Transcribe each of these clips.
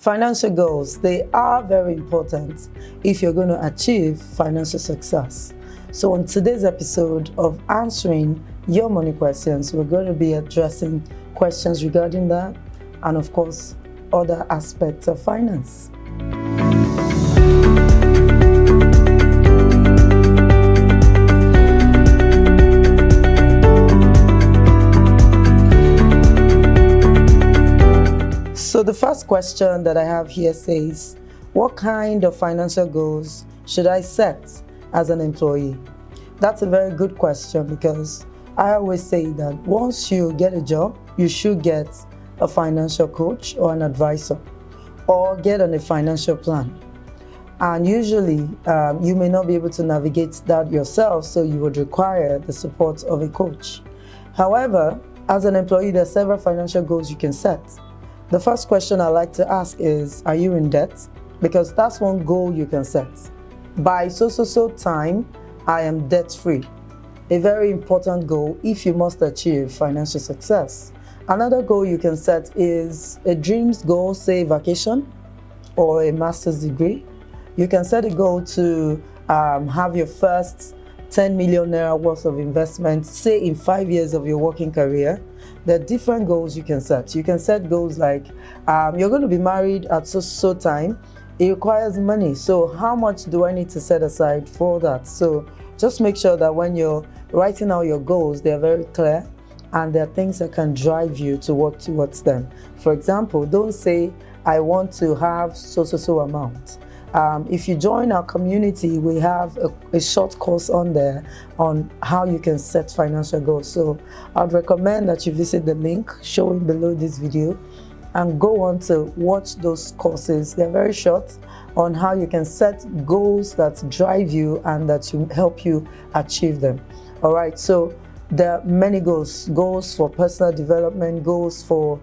Financial goals, they are very important if you're going to achieve financial success. So in today's episode of Answering Your Money Questions, we're going to be addressing questions regarding that and of course, other aspects of finance. So the first question that I have here says, what kind of financial goals should I set as an employee? That's a very good question because I always say that once you get a job, you should get a financial coach or an advisor or get on a financial plan. And usually you may not be able to navigate that yourself, so you would require the support of a coach. However, as an employee, there are several financial goals you can set. The first question I like to ask is, are you in debt? Because that's one goal you can set. By so time, I am debt-free. A very important goal if you must achieve financial success. Another goal you can set is a dreams goal, say vacation or a master's degree. You can set a goal to have your first 10 million naira worth of investment, say in 5 years of your working career. There are different goals you can set. You can set goals like you're going to be married at so time. It requires money. So how much do I need to set aside for that? So just make sure that when you're writing out your goals, they're very clear and there are things that can drive you to work towards them. For example, don't say, I want to have so amount. If you join our community, we have a short course on there on how you can set financial goals. So I'd recommend that you visit the link showing below this video and go on to watch those courses. They're very short on how you can set goals that drive you and that will help you achieve them. All right, so there are many goals for personal development, goals for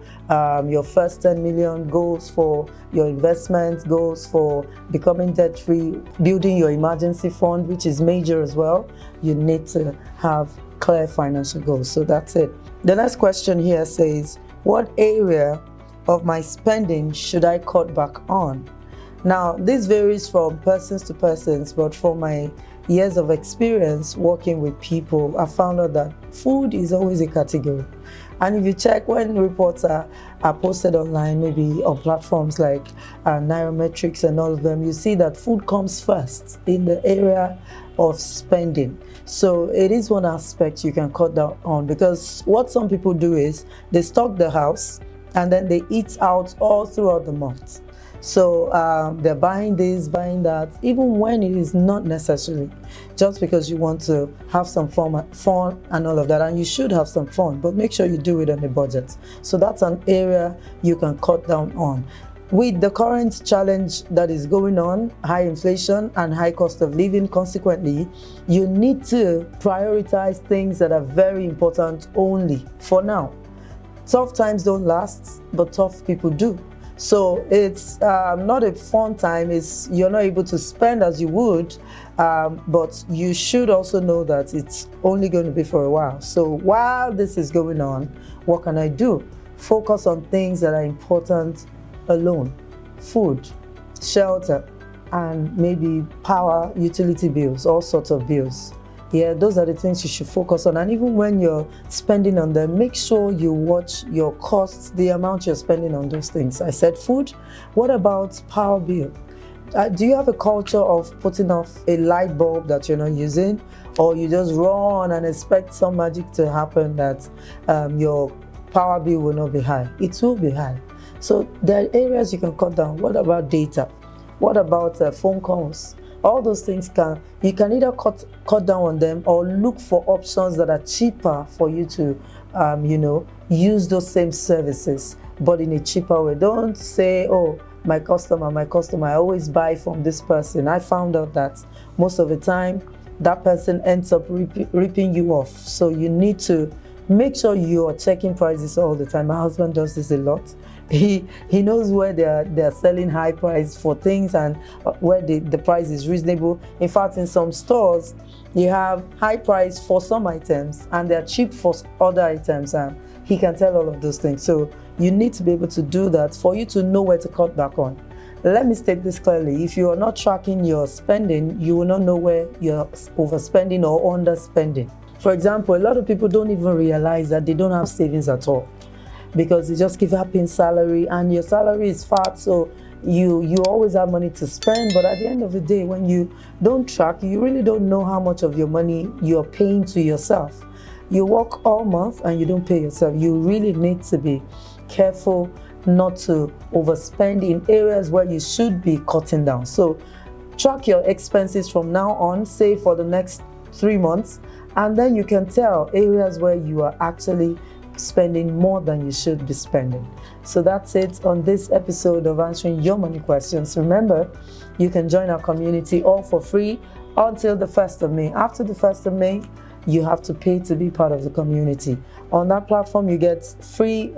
your first 10 million, goals for your investments, goals for becoming debt-free, building your emergency fund, which is major as well. You need to have clear financial goals. So that's it. The next question here says, what area of my spending should I cut back on? Now, this varies from persons to persons, but for my years of experience working with people, I found out that food is always a category. And if you check when reports are posted online, maybe on platforms like Nairametrics and all of them, you see that food comes first in the area of spending. So it is one aspect you can cut down on, because what some people do is they stock the house and then they eat out all throughout the month. So they're buying this, buying that, even when it is not necessary, just because you want to have some fun and all of that. And you should have some fun, but make sure you do it on a budget. So that's an area you can cut down on. With the current challenge that is going on, high inflation and high cost of living, consequently, you need to prioritize things that are very important only for now. Tough times don't last, but tough people do. So it's not a fun time. You're not able to spend as you would, but you should also know that it's only going to be for a while. So while this is going on, what can I do? Focus on things that are important alone. Food, shelter, and maybe power, utility bills, all sorts of bills. Yeah, those are the things you should focus on. And even when you're spending on them, make sure you watch your costs, the amount you're spending on those things. I said food. What about power bill? Do you have a culture of putting off a light bulb that you're not using? Or you just run and expect some magic to happen that your power bill will not be high? It will be high. So there are areas you can cut down. What about data? What about phone calls? All those things you can either cut down on them or look for options that are cheaper for you to, use those same services, but in a cheaper way. Don't say, oh, my customer, I always buy from this person. I found out that most of the time that person ends up ripping you off. So you need to make sure you are checking prices all the time. My husband does this a lot. He knows where they're selling high price for things and where the price is reasonable. In fact, in some stores, you have high price for some items and they're cheap for other items, and he can tell all of those things. So You need to be able to do that for you to know where to cut back on. Let me state this clearly. If you are not tracking your spending, you will not know where you're overspending or underspending. For example, a lot of people don't even realize that they don't have savings at all because they just give up in salary, and your salary is fat, so you always have money to spend. But at the end of the day, when you don't track, you really don't know how much of your money you're paying to yourself. You work all month and you don't pay yourself. You really need to be careful not to overspend in areas where you should be cutting down. So track your expenses from now on, say for the next 3 months, and then you can tell areas where you are actually spending more than you should be spending. So that's it on this episode of Answering Your Money Questions. Remember, you can join our community all for free until the 1st of May. After the 1st of May, you have to pay to be part of the community. On that platform, you get free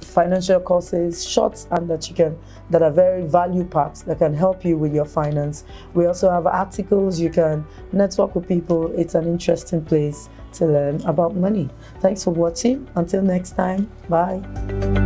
financial courses, shorts, and that are very value-packed, that can help you with your finance. We also have articles. You can network with people. It's an interesting place to learn about money. Thanks for watching. Until next time, bye.